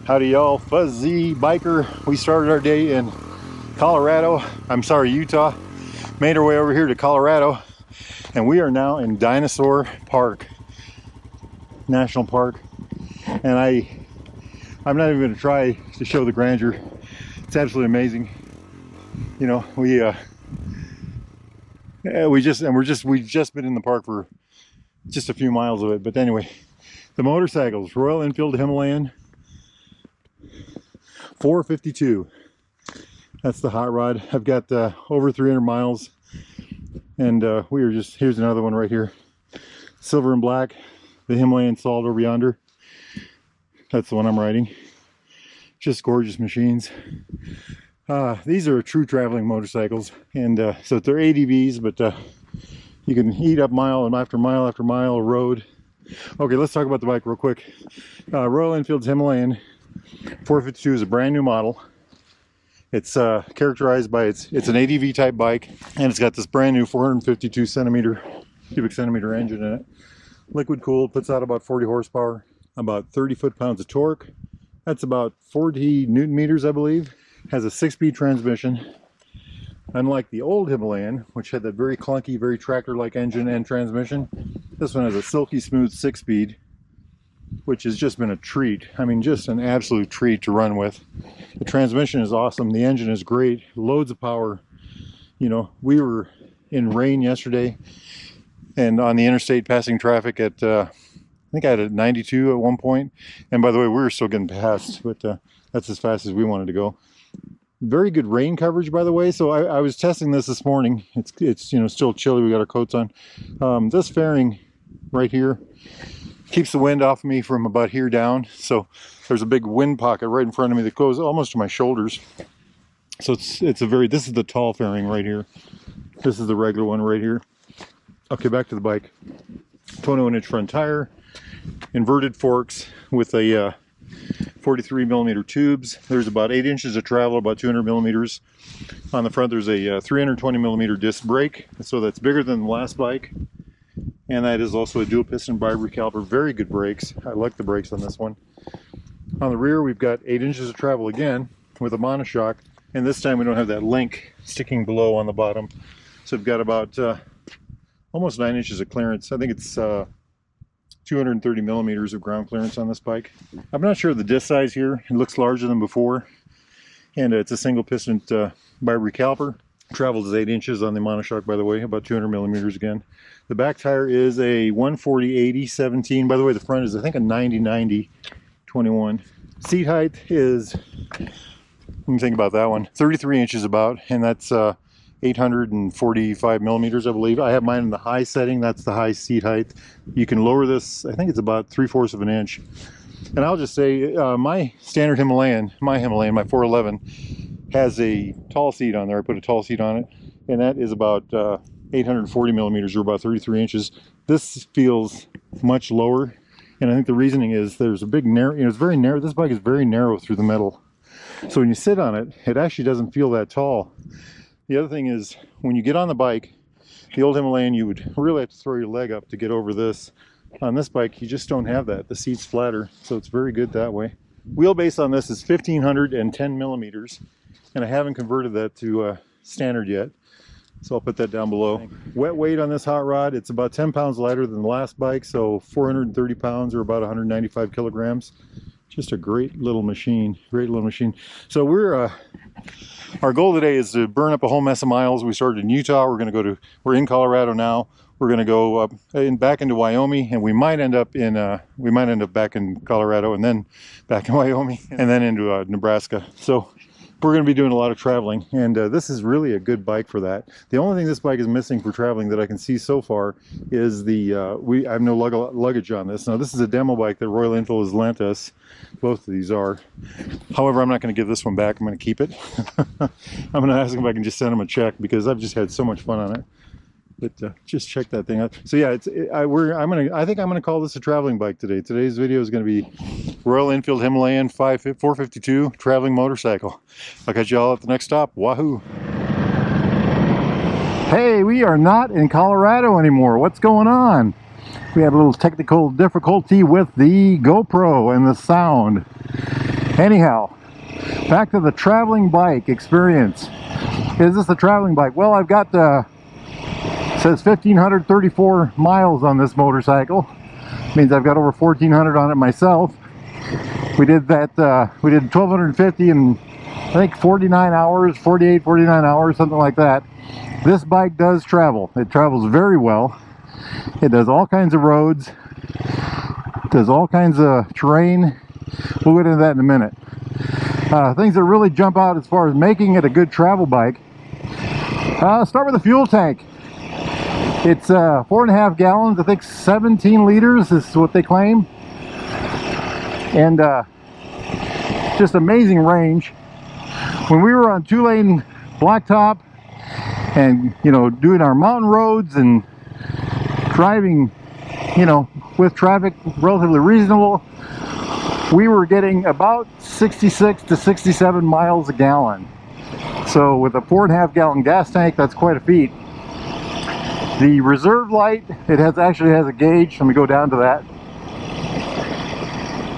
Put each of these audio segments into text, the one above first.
Howdy y'all, Fuzzy Biker. We started our day in Colorado. I'm sorry, Utah. Made our way over here to Colorado. And we are now in Dinosaur Park, National Park. And I'm not even gonna try to show the grandeur. It's absolutely amazing. You know, we've just been in the park for just a few miles of it. But anyway, the motorcycles, Royal Enfield Himalayan 452. That's the hot rod. I've got over 300 miles, and here's another one right here. Silver and black, the Himalayan Salt over yonder. That's the one I'm riding. Just gorgeous machines. These are true traveling motorcycles, and so they're ADVs, but you can eat up mile after mile after mile of road. Okay, let's talk about the bike real quick. Royal Enfield's Himalayan 452 is a brand new model. It's characterized by it's an ADV type bike, and it's got this brand new 452 cubic centimeter engine in it. Liquid cooled, puts out about 40 horsepower, about 30 foot-pounds of torque. That's about 40 newton meters, I believe. Has a 6-speed transmission. Unlike the old Himalayan, which had that very clunky, very tractor-like engine and transmission, this one has a silky smooth 6-speed, which has just been a treat. I mean, just an absolute treat to run with. The transmission is awesome. The engine is great. Loads of power. You know, we were in rain yesterday and on the interstate passing traffic at, I think I had a 92 at one point. And by the way, we were still getting passed, but that's as fast as we wanted to go. Very good rain coverage, by the way. So I was testing this morning. It's you know, still chilly. We got our coats on. This fairing right here keeps the wind off me from about here down. So there's a big wind pocket right in front of me that goes almost to my shoulders. So this is the tall fairing right here. This is the regular one right here. Okay, back to the bike. 21-inch front tire, inverted forks with a 43 millimeter tubes. There's about 8 inches of travel, about 200 millimeters. On the front there's a 320 millimeter disc brake, so that's bigger than the last bike. And that is also a dual piston bi-brake caliper. Very good brakes. I like the brakes on this one. On the rear we've got 8 inches of travel again with a monoshock, and this time we don't have that link sticking below on the bottom. So we've got about almost 9 inches of clearance. I think it's 230 millimeters of ground clearance on this bike. I'm not sure of the disc size here. It looks larger than before, and it's a single piston bi-brake caliper. Travels 8 inches on the monoshock, by the way, about 200 millimeters again. The back tire is a 140/80/17. By the way, the front is, I think, a 90/90/21. Seat height is, let me think about that one, 33 inches about, and that's 845 millimeters, I believe. I have mine in the high setting. That's the high seat height. You can lower this, I think it's about 3/4 of an inch. And I'll just say, my standard Himalayan, my 411, has a tall seat on there. I put a tall seat on it, and that is about 840 millimeters, or about 33 inches. This feels much lower, and I think the reasoning is there's a big narrow, you know, it's very narrow. This bike is very narrow through the middle. So when you sit on it, it actually doesn't feel that tall. The other thing is, when you get on the bike, the old Himalayan, you would really have to throw your leg up to get over this. On this bike, you just don't have that. The seat's flatter, so it's very good that way. Wheelbase on this is 1,510 millimeters, and I haven't converted that to standard yet, so I'll put that down below. Wet weight on this hot rod, it's about 10 pounds lighter than the last bike, so 430 pounds, or about 195 kilograms. Just a great little machine, great little machine. So our goal today is to burn up a whole mess of miles. We started in Utah. We're in Colorado now. We're going to go up back into Wyoming, and we might end up back in Colorado, and then back in Wyoming, and then into Nebraska. So we're going to be doing a lot of traveling, and this is really a good bike for that. The only thing this bike is missing for traveling that I can see so far is I have no luggage on this. Now, this is a demo bike that Royal Enfield has lent us. Both of these are. However, I'm not going to give this one back. I'm going to keep it. I'm going to ask them if I can just send them a check, because I've just had so much fun on it. But just check that thing out. So yeah, I think I'm gonna call this a traveling bike today. Today's video is gonna be Royal Enfield Himalayan 452 traveling motorcycle. I'll catch y'all at the next stop. Wahoo! Hey, we are not in Colorado anymore. What's going on? We had a little technical difficulty with the GoPro and the sound. Anyhow, back to the traveling bike experience. Is this a traveling bike? Well, I've got says 1,534 miles on this motorcycle. Means I've got over 1,400 on it myself. We did that, we did 1,250 in, I think, 49 hours, 48, 49 hours, something like that. This bike does travel. It travels very well. It does all kinds of roads, does all kinds of terrain. We'll get into that in a minute. Things that really jump out as far as making it a good travel bike. Start with the fuel tank. It's 4.5 gallons, I think 17 liters is what they claim. And just amazing range. When we were on 2-lane blacktop and, you know, doing our mountain roads and driving, you know, with traffic relatively reasonable, we were getting about 66 to 67 miles a gallon. So with a 4.5 gallon gas tank, that's quite a feat. The reserve light, it actually has a gauge. Let me go down to that.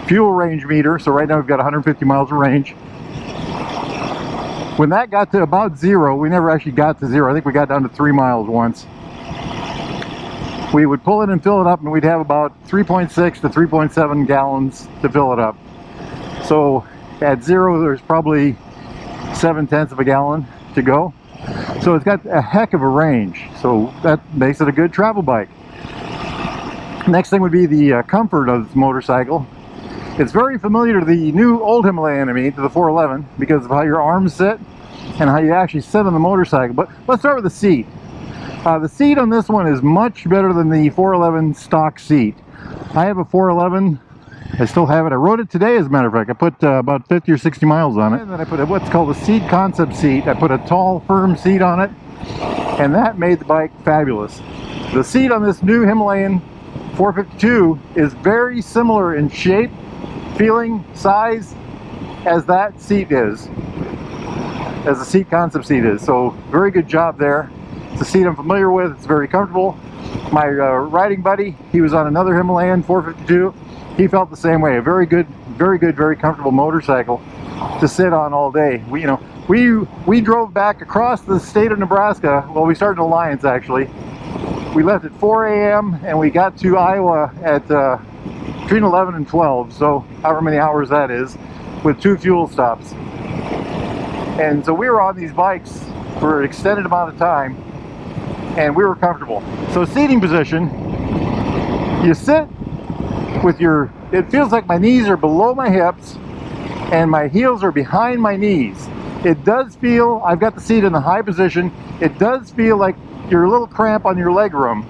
Fuel range meter, so right now we've got 150 miles of range. When that got to about 0, we never actually got to 0. I think we got down to 3 miles once. We would pull it and fill it up, and we'd have about 3.6 to 3.7 gallons to fill it up. So at 0, there's probably 0.7 of a gallon to go. So it's got a heck of a range. So that makes it a good travel bike. Next thing would be the comfort of this motorcycle. It's very familiar to the new old Himalayan, to the 411, because of how your arms sit and how you actually sit on the motorcycle. But let's start with the seat. The seat on this one is much better than the 411 stock seat. I have a 411. I still have it. I rode it today, as a matter of fact. I put about 50 or 60 miles on it. And then I put what's called a seat concept seat. I put a tall, firm seat on it, and that made the bike fabulous. The seat on this new Himalayan 452 is very similar in shape, feeling, size as that seat is, as the seat concept seat is. So very good job there. It's a seat I'm familiar with. It's very comfortable. My riding buddy, he was on another Himalayan 452. He felt the same way. A very good, very comfortable motorcycle to sit on all day. We drove back across the state of Nebraska. Well, we started in Alliance actually. We left at 4 a.m. and we got to Iowa at between 11 and 12. So however many hours that is, with 2 fuel stops. And so we were on these bikes for an extended amount of time, and we were comfortable. So seating position, you sit with your, it feels like my knees are below my hips and my heels are behind my knees. It does feel, I've got the seat in the high position, it does feel like you're a little cramp on your leg room.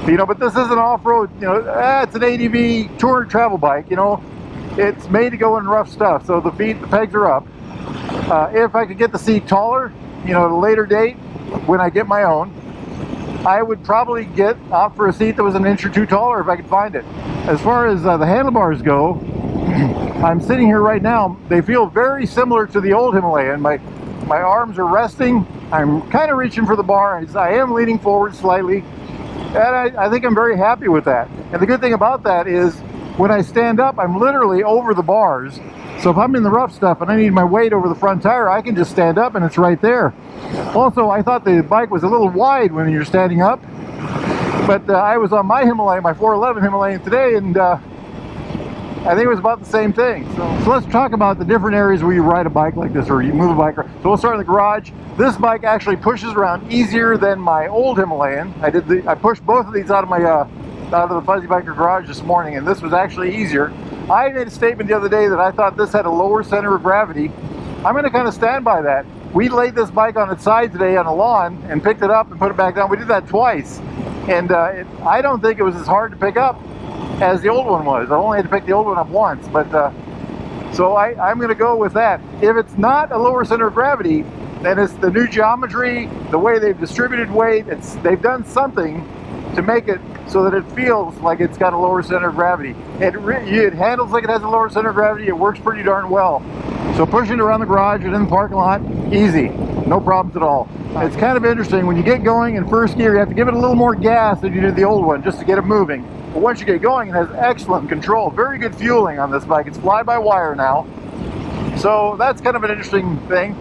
But this isn't off-road, it's an ADV touring travel bike, it's made to go in rough stuff, so the pegs are up. If I could get the seat taller, at a later date, when I get my own, I would probably opt for a seat that was an inch or 2 taller if I could find it. As far as the handlebars go, I'm sitting here right now. They feel very similar to the old Himalayan. My arms are resting. I'm kind of reaching for the bar. I am leaning forward slightly. And I think I'm very happy with that. And the good thing about that is when I stand up, I'm literally over the bars. So if I'm in the rough stuff and I need my weight over the front tire, I can just stand up and it's right there. Also, I thought the bike was a little wide when you're standing up, but I was on my Himalayan, my 411 Himalayan today, and I think it was about the same thing. So let's talk about the different areas where you ride a bike like this or you move a bike. So we'll start in the garage. This bike actually pushes around easier than my old Himalayan. I pushed both of these out of the Fuzzy Biker garage this morning, and this was actually easier. I made a statement the other day that I thought this had a lower center of gravity. I'm going to kind of stand by that. We laid this bike on its side today on a lawn and picked it up and put it back down. We did that twice, and I don't think it was as hard to pick up as the old one was. I only had to pick the old one up once, but so I'm going to go with that. If it's not a lower center of gravity, then it's the new geometry, the way they've distributed weight. They've done something to make it so that it feels like it's got a lower center of gravity. It handles like it has a lower center of gravity. It works pretty darn well. So pushing it around the garage and in the parking lot, easy. No problems at all. It's kind of interesting. When you get going in first gear, you have to give it a little more gas than you did the old one just to get it moving. But once you get going, it has excellent control. Very good fueling on this bike. It's fly-by-wire now. So that's kind of an interesting thing.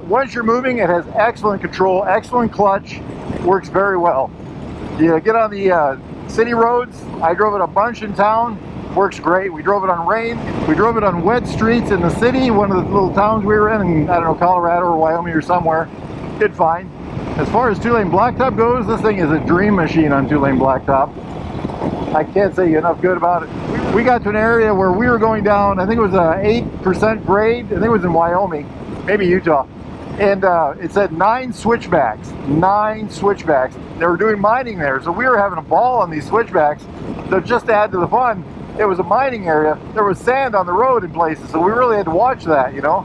Once you're moving, it has excellent control, excellent clutch, works very well. You get on the city roads. I drove it a bunch in town, works great. We drove it on rain, we drove it on wet streets in the city, one of the little towns we were in, I don't know, Colorado or Wyoming or somewhere. Did fine. As far as two-lane blacktop goes, this thing is a dream machine on two-lane blacktop. I can't say enough good about it. We got to an area where we were going down, I think it was a 8% grade, I think it was in Wyoming, maybe Utah. And it said 9 switchbacks. They were doing mining there, so we were having a ball on these switchbacks. So just to add to the fun, it was a mining area. There was sand on the road in places, so we really had to watch that, you know.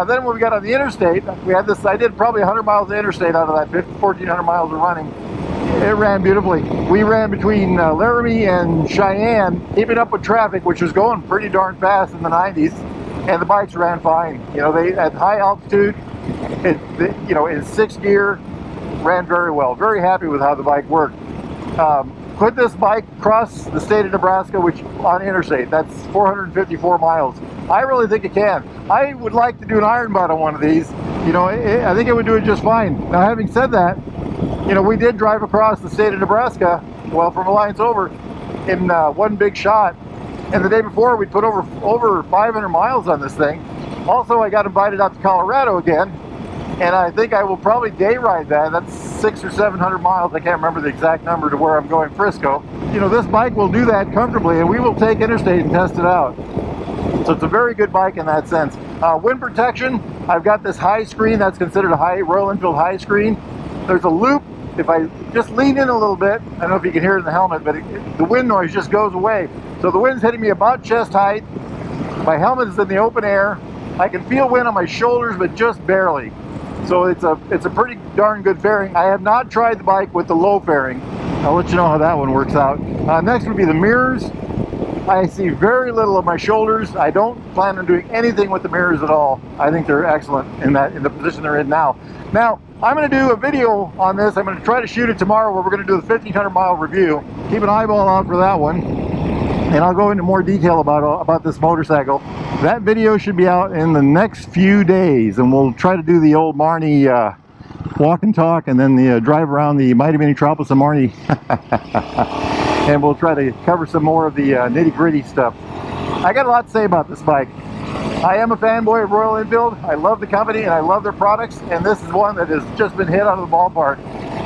Then when we got on the interstate, we had this, I did probably 100 miles of interstate out of that 1,400 miles of running. It ran beautifully. We ran between Laramie and Cheyenne, keeping up with traffic, which was going pretty darn fast in the 90s, and the bikes ran fine. You know, they at high altitude, you know, in 6th gear, ran very well. Very happy with how the bike worked. Could this bike cross the state of Nebraska, which on interstate? That's 454 miles. I really think it can. I would like to do an iron butt on one of these. You know, I think it would do it just fine. Now, having said that, you know, we did drive across the state of Nebraska, well, from Alliance over, in one big shot. And the day before, we put over 500 miles on this thing. Also, I got invited out to Colorado again, and I think I will probably day ride that. That's 600 or 700 miles. I can't remember the exact number to where I'm going, Frisco. You know, this bike will do that comfortably, and we will take interstate and test it out. So it's a very good bike in that sense. Wind protection, I've got this high screen. That's considered a Royal Enfield high screen. There's a loop. If I just lean in a little bit, I don't know if you can hear it in the helmet, but the wind noise just goes away. So the wind's hitting me about chest height. My helmet is in the open air. I can feel wind on my shoulders, but just barely. So it's a pretty darn good fairing. I have not tried the bike with the low fairing. I'll let you know how that one works out. Next would be the mirrors. I see very little of my shoulders. I don't plan on doing anything with the mirrors at all. I think they're excellent in the position they're in now. Now, I'm going to do a video on this. I'm going to try to shoot it tomorrow where we're going to do the 1,500 mile review. Keep an eyeball out for that one. And I'll go into more detail about this motorcycle. That video should be out in the next few days, and we'll try to do the old Marnie walk and talk, and then the drive around the Mighty Minnetropolis of Marnie. And we'll try to cover some more of the nitty-gritty stuff. I got a lot to say about this bike. I am a fanboy of Royal Enfield. I love the company and I love their products, and this is one that has just been hit out of the ballpark.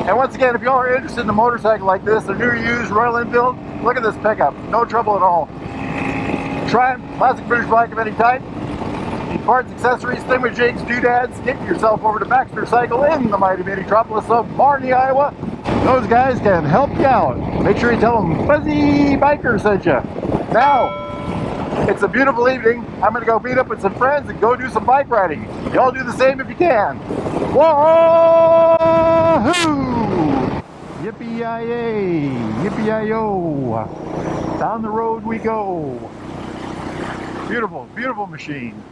And once again, if y'all are interested in a motorcycle like this, a new or used Royal Enfield, look at this pickup. No trouble at all. Try it. Plastic finish bike of any type. Need parts, accessories, thingamajigs, doodads. Get yourself over to Baxter Cycle in the Mighty Minnetropolis of Marnie, Iowa. Those guys can help you out. Make sure you tell them Fuzzy Biker sent you. Now, it's a beautiful evening. I'm going to go meet up with some friends and go do some bike riding. Y'all do the same if you can. Wahoo! Yippee-yi-yay! Yippee-yi-yo! Down the road we go. Beautiful, beautiful machine.